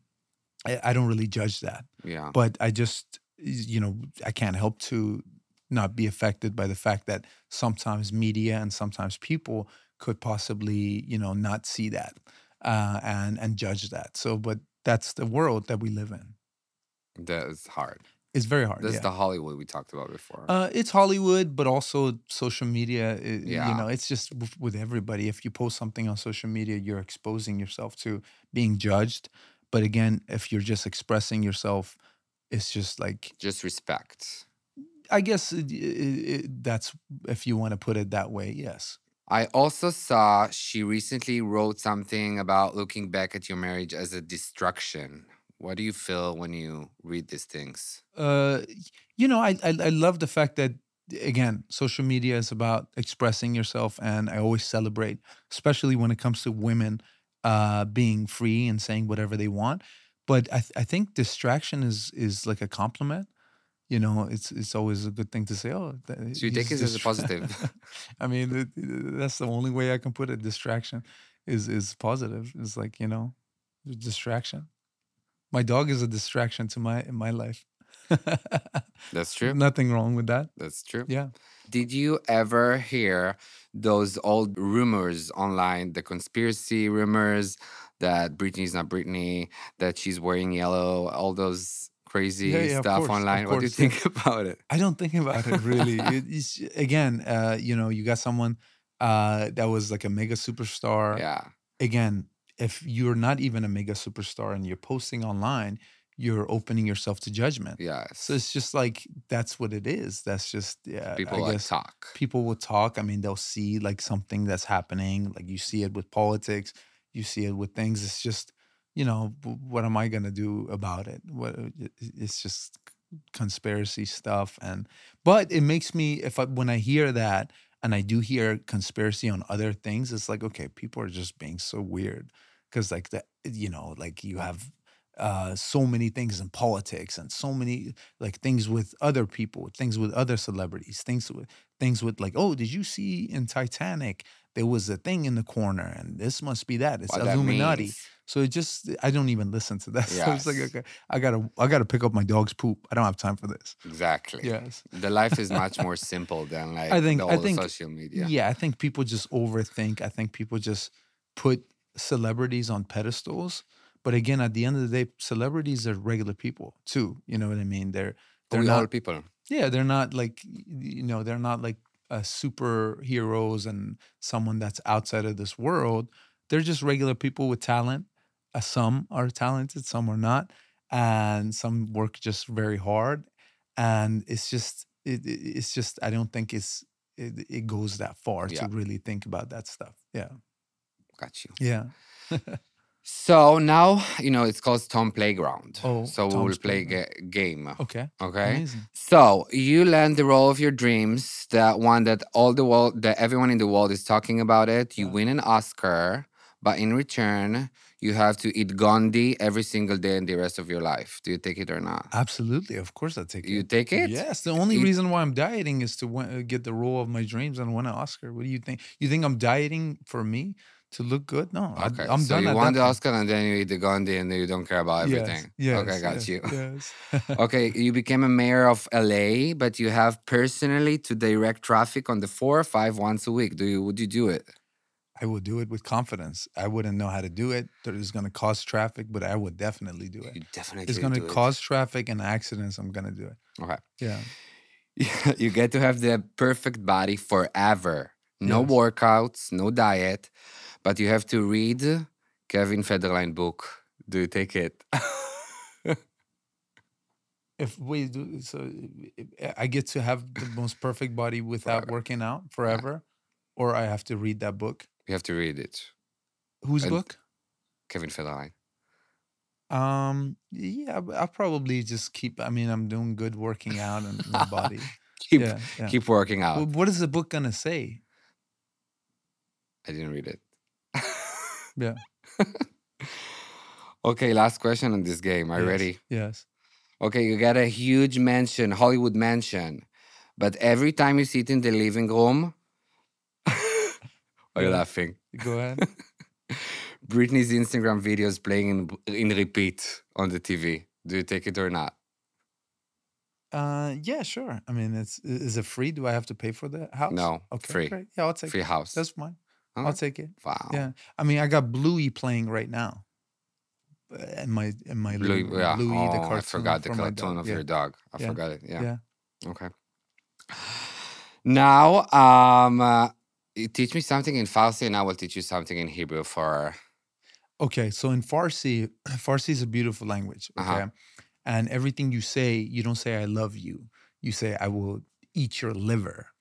I don't really judge that. Yeah. But I just, you know, I can't help to not be affected by the fact that sometimes media and sometimes people could possibly, you know, not see that and judge that. So, but that's the world that we live in. That's hard. It's very hard. That's yeah. the Hollywood we talked about before. It's Hollywood, but also social media. Yeah. You know, it's just with everybody. If you post something on social media, you're exposing yourself to being judged. But again, if you're just expressing yourself, it's just like, Just respect. I guess that's, if you want to put it that way, yes. I also saw she recently wrote something about looking back at your marriage as a destruction. What do you feel when you read these things? You know, I love the fact that, again, social media is about expressing yourself, and I always celebrate, especially when it comes to women being free and saying whatever they want. But I think distraction is like a compliment. You know, it's always a good thing to say. Oh, So you take it as a positive. I mean, that's the only way I can put it. Distraction is positive. It's like, you know, distraction. My dog is a distraction to my life. That's true. Nothing wrong with that. That's true. Yeah. Did you ever hear those old rumors online, the conspiracy rumors that Britney's not Britney, that she's wearing yellow, all those crazy Yeah, of stuff course, of online? What do you course, yeah. think about it? I don't think about it really. It's, again, you know, you got someone that was like a mega superstar. Yeah. Again, if you're not even a mega superstar and you're posting online, you're opening yourself to judgment. Yes. So it's just like, that's what it is. That's just, yeah. People I like guess talk. people will talk. I mean, they'll see like something that's happening. Like you see it with politics, you see it with things. It's just, you know, what am I going to do about it? It's just conspiracy stuff. But it makes me, when I hear that, and I do hear conspiracy on other things, it's like, okay, people are just being so weird. Because like that, you know, like you have so many things in politics and so many like things with other people, things with other celebrities, things with like, oh, did you see in Titanic there was a thing in the corner and this must be that. It's What that Illuminati. means. So it just, I don't even listen to that. So it's like, Yes. okay, I gotta pick up my dog's poop. I don't have time for this. Exactly. Yes. The life is much more simple than like I think social media. Yeah, I think people just overthink. I think people just put celebrities on pedestals. But again, at the end of the day, celebrities are regular people too. You know what I mean? They're We not all people. Yeah, they're not like, you know, they're not like superheroes and someone that's outside of this world. They're just regular people with talent. Some are talented, some are not, and some work just very hard. And it's just, I don't think it goes that far Yeah. to really think about that stuff. Yeah, Got you. yeah. So now, you know, it's called Tom Playground. Oh, so we Tom's will play Playground. game. Okay. Okay. Amazing. So you land the role of your dreams, that one that all the world, that everyone in the world is talking about it. You Yeah. win an Oscar, but in return, you have to eat Gandhi every single day in the rest of your life. Do you take it or not? Absolutely. Of course I take it. You take it? Yes. The only Eat- reason why I'm dieting is to get the role of my dreams and win an Oscar. What do you think? You think I'm dieting for me to look good? No. Okay. I'm so done you at won that the point. Oscar and then you eat the Gandhi and then you don't care about Yes, everything. yes, Okay, got yes, you. Yes. Okay, you became a mayor of LA, but you have personally to direct traffic on the 4 or 5 once a week. Would you do it? I will do it with confidence. I wouldn't know how to do it. It's going to cause traffic, but I would definitely do it. You definitely It's going to do it. cause traffic and accidents. I'm going to do it. Okay. Yeah. You get to have the perfect body forever. No Yes. workouts, no diet, but you have to read Kevin Federline book. Do you take it? If we do, so I get to have the most perfect body without Forever. working out forever, or I have to read that book. You have to read it. Whose And- book? Kevin Federline. Yeah, I'll probably just keep. I mean, I'm doing good working out and my body. Keep, Yeah, yeah. keep working out. Well, what is the book gonna say? I didn't read it. Yeah. Okay, last question on this game. Are you Yes, ready? Yes. Okay, you got a huge mansion, Hollywood mansion. But every time you sit in the living room, why are you Yeah. laughing? Go ahead. Britney's Instagram videos playing in repeat on the TV. Do you take it or not? Yeah, sure. I mean, is it free? Do I have to pay for the house? No, Okay, free. great. Yeah, I'll take Free it. house. That's fine. Okay. I'll take it. Wow. Yeah. I mean, I got Bluey playing right now. and my Louis, little yeah. Louis, the Oh, cartoon. I forgot the for my cartoon dog. of Yeah. your dog. I Yeah. forgot it. Yeah. Yeah. Okay. Now, you teach me something in Farsi, and I will teach you something in Hebrew for. Okay, so in Farsi, Farsi is a beautiful language. Okay, and everything you say, you don't say "I love you." You say "I will eat your liver."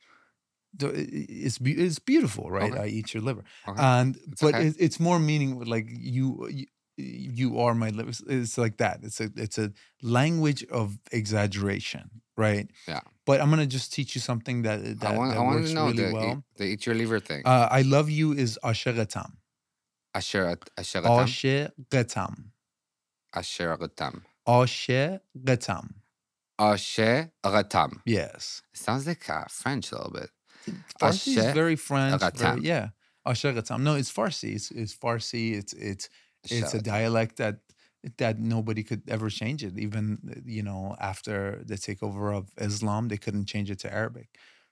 It's beautiful, right? Okay. I eat your liver, Okay. and but okay. it's more meaning like you are my liver. It's like that. It's a language of exaggeration, right? Yeah. But I'm gonna just teach you something that I want works to know really well. the eat your liver thing. I love you is asheratam. Asheratam. Asheratam. Asheratam. Asheratam. Asheratam. Yes. It sounds like French a little bit. Farsi is very French. Asheratam. Yeah. Asheratam. No, it's Farsi. It's Farsi. It's a dialect that nobody could ever change it. Even, after the takeover of Islam, they couldn't change it to Arabic.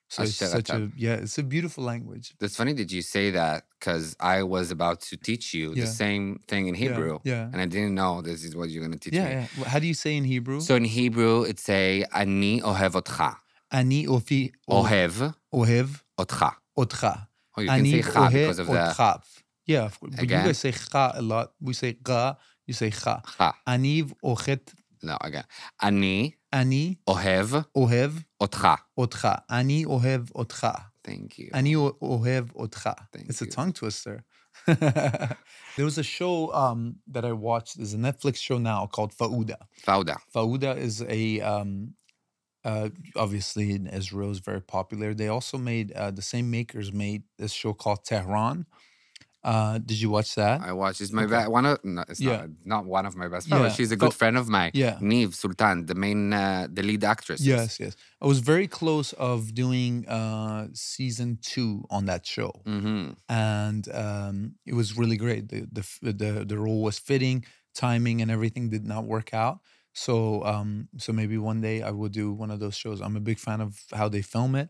So it's a beautiful language. That's funny that you say that because I was about to teach you the same thing in Hebrew. Yeah. And I didn't know this is what you're going to teach me. Yeah. How do you say in Hebrew? So in Hebrew, it's say, Ani ohev otcha. Ani Ohev. Ohev. Otcha. Otcha. Oh, you can say cha because of that. Yeah, of course. But you guys say cha a lot. We say ga, you say cha. Aniv ochet. No, again. Ani ohev otcha. Otcha. Ani ohev otcha. Thank you. Ani ohev otcha. It's a tongue twister. There was a show that I watched. There's a Netflix show now called Fauda. Fauda is a obviously in Israel is very popular. They also made the same makers made this show called Tehran. Did you watch that? I watched. It's my not one of my best friends. Yeah. She's a good friend of mine. Yeah. Niv Sultan, the lead actress. Yes. I was very close of doing season 2 on that show, and it was really great. The role was fitting, timing, and everything did not work out. So maybe one day I will do one of those shows. I'm a big fan of how they film it.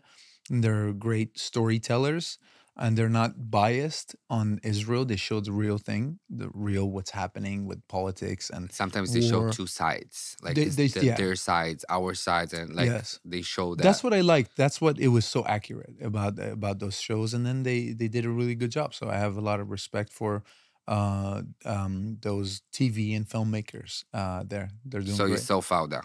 And they're great storytellers. And they're not biased on Israel. They show the real thing, what's happening with politics and sometimes they show two sides, like their sides, our sides, and like they show that. That's what I liked. That's what it was so accurate about those shows. And then they did a really good job. So I have a lot of respect for those TV and filmmakers there. They're doing great. So you saw Fauda?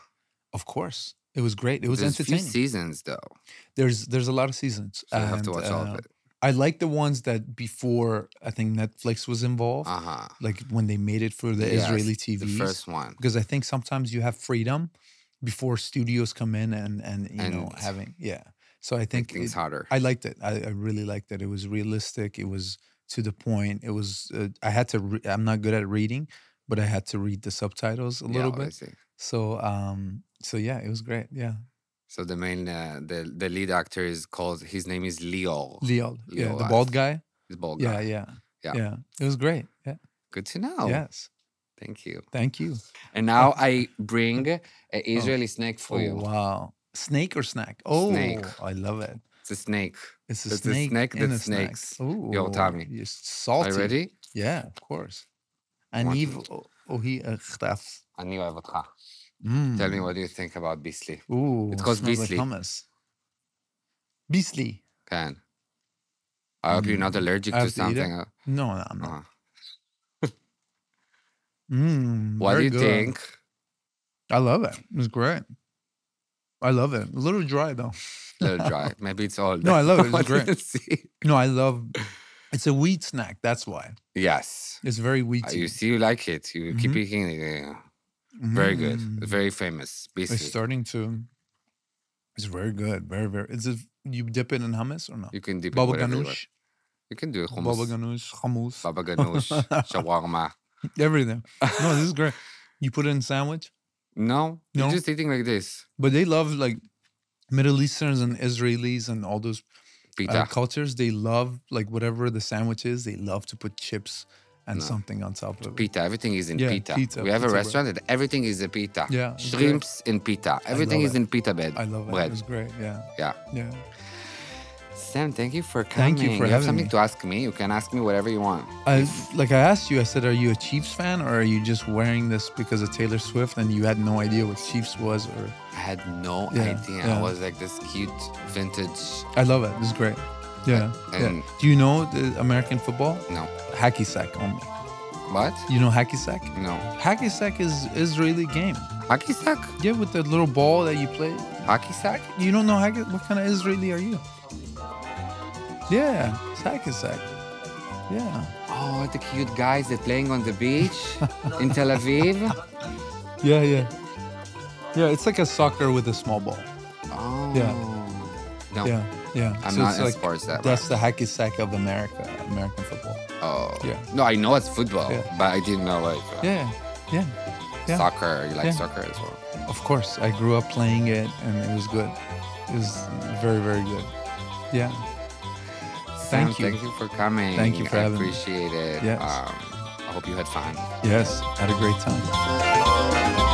Of course. It was great. It was entertaining. There's a few seasons though. There's a lot of seasons. So you have to watch all of it. I like the ones that before I think Netflix was involved, like when they made it for the Israeli TVs. The first one. Because I think sometimes you have freedom before studios come in and having. So I think it's harder. I liked it. I really liked it. It was realistic. It was to the point. It was. I had to. I'm not good at reading, but I had to read the subtitles a little bit. I see. So yeah, it was great. Yeah. So the main, the lead actor is called, his name is Lior. Lior, yeah, the bald guy. He's bald guy. Yeah. It was great. Yeah. Good to know. Yes. Thank you. Thank you. And now I bring an Israeli snake for you. Wow. Snake or snack? Oh, snake. I love it. It's a snake. It's a snake that snakes. Ooh. Yo, Tommy. You're salty. Are you ready? Yeah, of course. Aniv ohi chtaf. Ani ohev otcha. Tell me, what do you think about Bissli? Ooh, it's called Bissli. Like hummus. Bissli. Can. I hope you're not allergic to something. No, I'm not. What do you think? I love it. It's great. I love it. A little dry though. A little dry. Maybe it's all. No, I love it. It's great. No, I love. It's a wheat snack. That's why. Yes. It's very wheaty. You see, you like it. You keep eating it. Very good. Very famous. Bissli. It's starting to. It's very good. Very, very. You dip it in hummus or no? You can dip it Baba whatever ganoush. You can do it. Hummus. Baba ganoush, hummus. Baba ganoush. Shawarma. Everything. No, this is great. You put it in sandwich? No. You're just eating like this. But they love like Middle Easterns and Israelis and all those cultures. They love like whatever the sandwich is. They love to put chips and something on top of it. Pita. Everything is in pita. We have a restaurant that everything is a pita. Yeah. Shrimps in pita. Everything is in pita bread. I love it. It was great. Yeah. Sam, thank you for coming. Thank you for have having something me. to ask me? You can ask me whatever you want. Like I asked you, I said, are you a Chiefs fan or are you just wearing this because of Taylor Swift and you had no idea what Chiefs was? Or I had no Yeah, idea. yeah. I was like this cute vintage. I love it. This is great. Yeah. And- Do you know the American football? No. Hacky sack only. What? You know hacky sack? No. Hacky sack is Israeli game. Hockey sack? Yeah, with the little ball that you play. Hockey sack? You don't know hacky? What kind of Israeli are you? Yeah, it's hacky sack. Yeah. Oh, the cute guys that playing on the beach in Tel Aviv. Yeah, yeah. Yeah, it's like a soccer with a small ball. Oh. Yeah. No. Yeah, yeah. I'm So not it's in like, sports that that's the hacky sack of America, American football. Oh. Yeah. No, I know it's football, Yeah. but I didn't know like Yeah, yeah. yeah. soccer. You like Yeah. soccer as well. Of course, I grew up playing it and it was good. It was very, very good. Yeah. Sam, Thank you. Thank you for coming. Thank you for I having me. appreciate it. Yes. I hope you had fun. Yes, had a great time.